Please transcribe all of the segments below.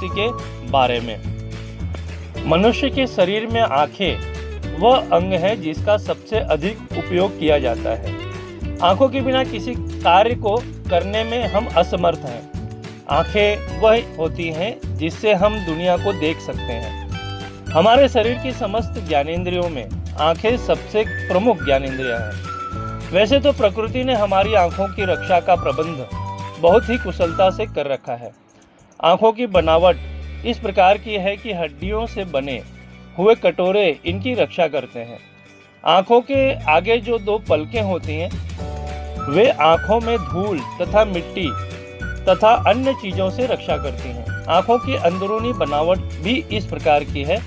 दृष्टि के बारे में। मनुष्य के शरीर में आंखें वह अंग है जिसका सबसे अधिक उपयोग किया जाता है। आंखों के बिना किसी कार्य को करने में हम असमर्थ हैं। आंखें वह होती हैं जिससे हम दुनिया को देख सकते हैं। हमारे शरीर की समस्त ज्ञानेंद्रियों में आंखें सबसे प्रमुख ज्ञानेंद्रियां हैं। वैसे तो प्रकृति ने हमारी आंखों की रक्षा का प्रबंध बहुत ही कुशलता से कर रखा है। आंखों की बनावट इस प्रकार की है कि हड्डियों से बने हुए कटोरे इनकी रक्षा करते हैं। आंखों के आगे जो दो पलकें होती हैं वे आंखों में धूल तथा मिट्टी तथा अन्य चीजों से रक्षा करती हैं। आंखों की अंदरूनी बनावट भी इस प्रकार की है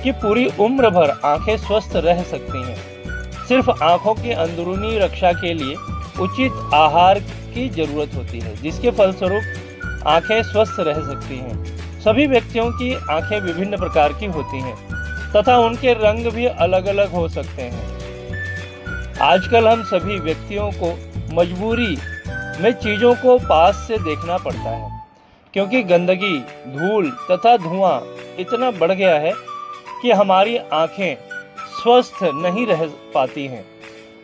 कि पूरी उम्र भर आंखें स्वस्थ रह सकती हैं। सिर्फ आंखों की अंदरूनी रक्षा के लिए उचित आहार की जरूरत होती है, जिसके फलस्वरूप आंखें स्वस्थ रह सकती हैं। सभी व्यक्तियों की आंखें विभिन्न प्रकार की होती हैं तथा उनके रंग भी अलग अलग हो सकते हैं। आजकल हम सभी व्यक्तियों को मजबूरी में चीज़ों को पास से देखना पड़ता है, क्योंकि गंदगी, धूल तथा धुआं इतना बढ़ गया है कि हमारी आंखें स्वस्थ नहीं रह पाती हैं।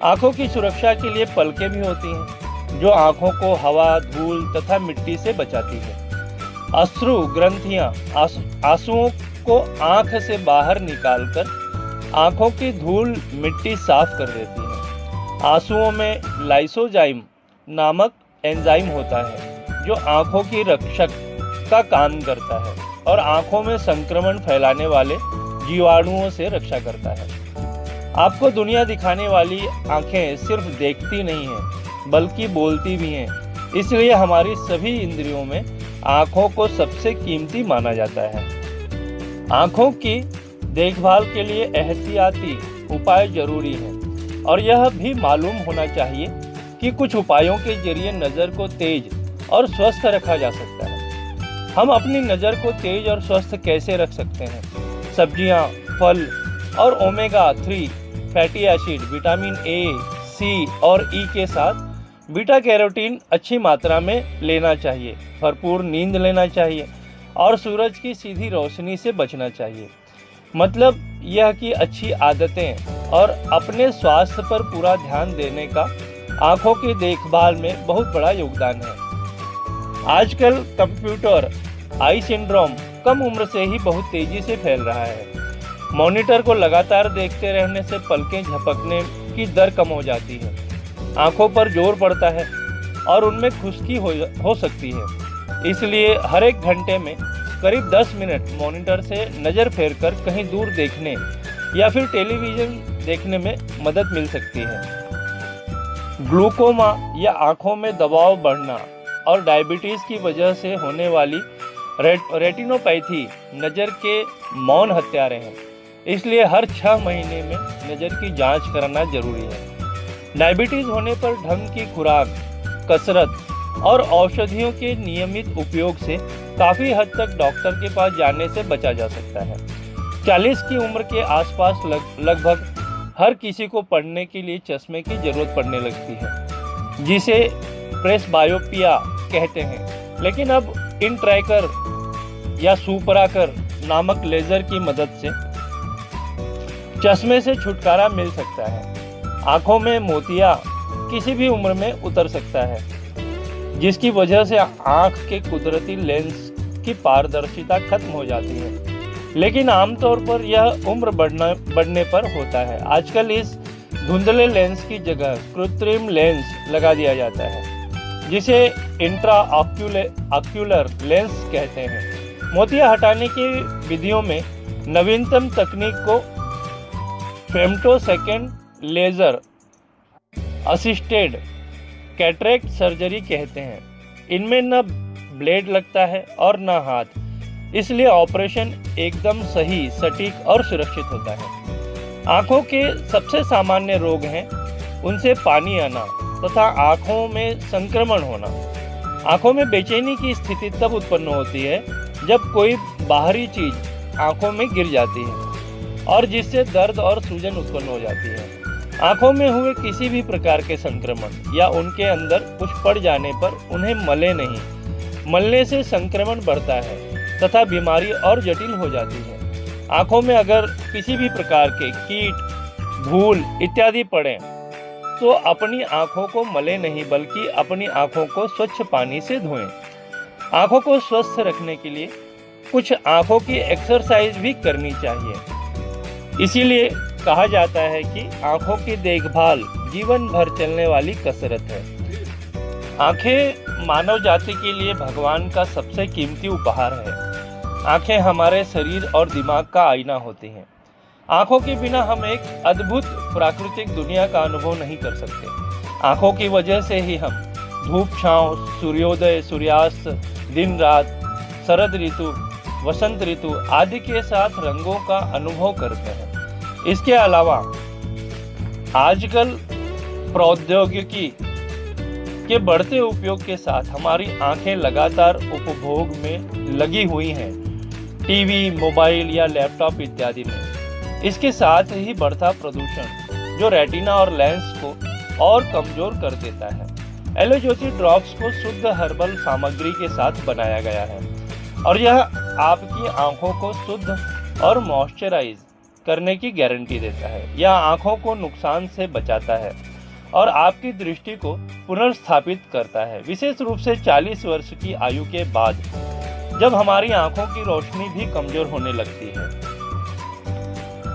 आंखों की सुरक्षा के लिए पलकें भी होती हैं जो आंखों को हवा, धूल तथा मिट्टी से बचाती है। अश्रु ग्रंथियां आंसुओं को आंख से बाहर निकालकर आंखों की धूल मिट्टी साफ कर देती है। आंसुओं में लाइसोजाइम नामक एंजाइम होता है जो आंखों की रक्षक का काम करता है और आंखों में संक्रमण फैलाने वाले जीवाणुओं से रक्षा करता है। आपको दुनिया दिखाने वाली आंखें सिर्फ देखती नहीं हैं बल्कि बोलती भी हैं। इसलिए हमारी सभी इंद्रियों में आंखों को सबसे कीमती माना जाता है। आंखों की देखभाल के लिए एहतियाती उपाय जरूरी हैं और यह भी मालूम होना चाहिए कि कुछ उपायों के जरिए नज़र को तेज और स्वस्थ रखा जा सकता है। हम अपनी नज़र को तेज और स्वस्थ कैसे रख सकते हैं? सब्जियां, फल और omega 3 fatty acid, vitamin A, C और ई के साथ बीटा कैरोटीन अच्छी मात्रा में लेना चाहिए। भरपूर नींद लेना चाहिए और सूरज की सीधी रोशनी से बचना चाहिए। मतलब यह कि अच्छी आदतें और अपने स्वास्थ्य पर पूरा ध्यान देने का आंखों की देखभाल में बहुत बड़ा योगदान है। आजकल कंप्यूटर आई सिंड्रोम कम उम्र से ही बहुत तेजी से फैल रहा है। मॉनिटर को लगातार देखते रहने से पलकें झपकने की दर कम हो जाती है, आंखों पर जोर पड़ता है और उनमें खुश्की हो सकती है। इसलिए हर एक घंटे में करीब 10 मिनट मॉनिटर से नज़र फेरकर कहीं दूर देखने या फिर टेलीविज़न देखने में मदद मिल सकती है। ग्लूकोमा या आंखों में दबाव बढ़ना और डायबिटीज़ की वजह से होने वाली रेटिनोपैथी नज़र के मौन हत्यारे हैं। इसलिए हर 6 महीने में नज़र की जांच कराना जरूरी है। डायबिटीज़ होने पर ढंग की खुराक, कसरत और औषधियों के नियमित उपयोग से काफ़ी हद तक डॉक्टर के पास जाने से बचा जा सकता है। 40 की उम्र के आसपास लगभग हर किसी को पढ़ने के लिए चश्मे की ज़रूरत पड़ने लगती है, जिसे प्रेसबायोपिया कहते हैं। लेकिन अब इनट्रैकर या सुपराकर नामक लेज़र की मदद से चश्मे से छुटकारा मिल सकता है। आँखों में मोतिया किसी भी उम्र में उतर सकता है, जिसकी वजह से आँख के कुदरती लेंस की पारदर्शिता खत्म हो जाती है। लेकिन आमतौर पर यह उम्र बढ़ने पर होता है। आजकल इस धुंधले लेंस की जगह कृत्रिम लेंस लगा दिया जाता है, जिसे इंट्रा ऑक्यूलर लेंस कहते हैं। मोतिया हटाने की विधियों में नवीनतम तकनीक को फेम्टोसेकेंड लेज़र असिस्टेड कैटरेक्ट सर्जरी कहते हैं। इनमें न ब्लेड लगता है और न हाथ, इसलिए ऑपरेशन एकदम सही, सटीक और सुरक्षित होता है। आँखों के सबसे सामान्य रोग हैं उनसे पानी आना तथा आँखों में संक्रमण होना। आँखों में बेचैनी की स्थिति तब उत्पन्न होती है जब कोई बाहरी चीज आँखों में गिर जाती है और जिससे दर्द और सूजन उत्पन्न हो जाती है। आँखों में हुए किसी भी प्रकार के संक्रमण या उनके अंदर कुछ पड़ जाने पर उन्हें मले नहीं। मलने से संक्रमण बढ़ता है तथा बीमारी और जटिल हो जाती है। आंखों में अगर किसी भी प्रकार के कीट, धूल इत्यादि पड़े तो अपनी आंखों को मले नहीं, बल्कि अपनी आंखों को स्वच्छ पानी से धोएं। आंखों को स्वस्थ रखने के लिए कुछ आंखों की एक्सरसाइज भी करनी चाहिए। इसीलिए कहा जाता है कि आंखों की देखभाल जीवन भर चलने वाली कसरत है। आंखें मानव जाति के लिए भगवान का सबसे कीमती उपहार है। आंखें हमारे शरीर और दिमाग का आईना होती हैं। आंखों के बिना हम एक अद्भुत प्राकृतिक दुनिया का अनुभव नहीं कर सकते। आंखों की वजह से ही हम धूप छांव, सूर्योदय, सूर्यास्त, दिन रात, शरद ऋतु, वसंत ऋतु आदि के साथ रंगों का अनुभव करते हैं। इसके अलावा आजकल प्रौद्योगिकी के बढ़ते उपयोग के साथ हमारी आंखें लगातार उपभोग में लगी हुई हैं, टीवी, मोबाइल या लैपटॉप इत्यादि में। इसके साथ ही बढ़ता प्रदूषण जो रेटिना और लेंस को और कमजोर कर देता है। एलो ज्योति ड्रॉप्स को शुद्ध हर्बल सामग्री के साथ बनाया गया है और यह आपकी आंखों को शुद्ध और मॉइस्चराइज करने की गारंटी देता है। यह आंखों को नुकसान से बचाता है और आपकी दृष्टि को पुनर्स्थापित करता है, विशेष रूप से 40 वर्ष की आयु के बाद, जब हमारी आंखों की रोशनी भी कमजोर होने लगती है।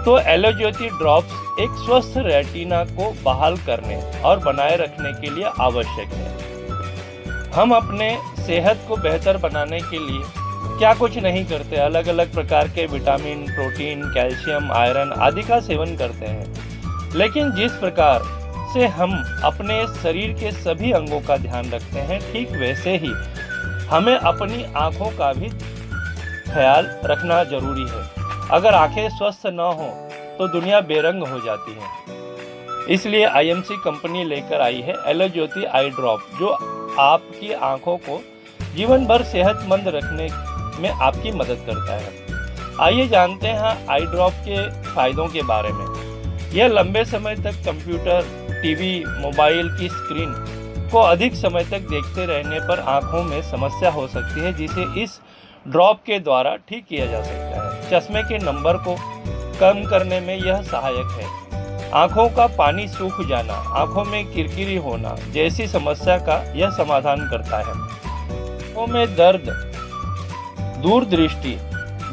तो एलो ज्योति ड्रॉप्स एक स्वस्थ रेटिना को बहाल करने और बनाए रखने के लिए आवश्यक है। हम अपने सेहत को बेहतर बनाने के लिए क्या कुछ नहीं करते, अलग अलग प्रकार के विटामिन, प्रोटीन, कैल्शियम, आयरन आदि का सेवन करते हैं। लेकिन जिस प्रकार से हम अपने शरीर के सभी अंगों का ध्यान रखते हैं, ठीक वैसे ही हमें अपनी आंखों का भी ख्याल रखना जरूरी है। अगर आंखें स्वस्थ न हो तो दुनिया बेरंग हो जाती है। इसलिए आईएमसी कंपनी लेकर आई है एलो ज्योति आई ड्रॉप, जो आपकी आंखों को जीवन भर सेहतमंद रखने में आपकी मदद करता है। आइए जानते हैं आई ड्रॉप के फायदों के बारे में। यह लंबे समय तक कंप्यूटर, टीवी, मोबाइल की स्क्रीन को अधिक समय तक देखते रहने पर आंखों में समस्या हो सकती है, जिसे इस ड्रॉप के द्वारा ठीक किया जा सकता है। चश्मे के नंबर को कम करने में यह सहायक है। आंखों का पानी सूख जाना, आंखों में किरकिरी होना जैसी समस्या का यह समाधान करता है। आंखों में दर्द, दूरदृष्टि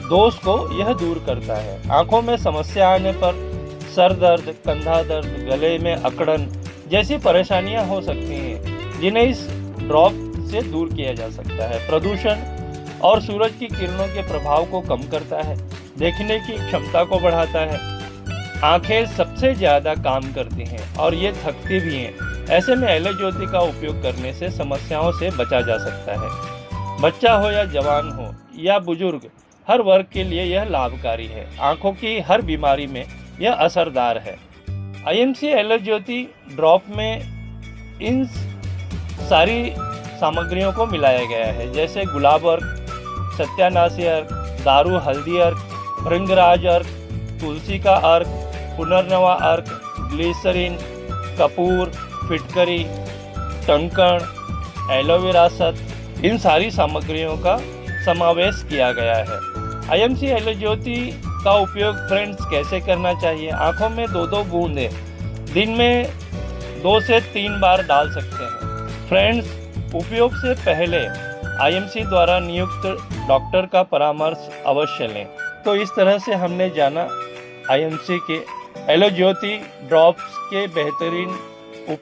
दोष को यह दूर करता है। आंखों में समस्या आने पर सर दर्द, कंधा दर्द, गले में अकड़न जैसी परेशानियां हो सकती हैं, जिन्हें इस ड्रॉप से दूर किया जा सकता है। प्रदूषण और सूरज की किरणों के प्रभाव को कम करता है, देखने की क्षमता को बढ़ाता है। आंखें सबसे ज्यादा काम करती हैं और ये थकती भी हैं। ऐसे में एलो ज्योति का उपयोग करने से समस्याओं से बचा जा सकता है। बच्चा हो या जवान हो या बुजुर्ग, हर वर्ग के लिए यह लाभकारी है। आंखों की हर बीमारी में यह असरदार है। आईएमसी एलो ज्योति ड्रॉप में इन सारी सामग्रियों को मिलाया गया है, जैसे गुलाब अर्क, सत्यानाशी अर्क, दारू हल्दी अर्क, भृंगराज अर्क, तुलसी का अर्क, पुनर्नवा अर्क, ग्लिसरीन, कपूर, फिटकरी, टंकण, एलोवेरा सत, इन सारी सामग्रियों का समावेश किया गया है। आईएमसी एलो ज्योति का उपयोग फ्रेंड्स कैसे करना चाहिए? आंखों में 2-2 बूंदें दिन में 2 से 3 बार डाल सकते हैं। फ्रेंड्स, उपयोग से पहले आईएमसी द्वारा नियुक्त डॉक्टर का परामर्श अवश्य लें। तो इस तरह से हमने जाना आईएमसी के एलो ज्योति ड्रॉप्स के बेहतरीन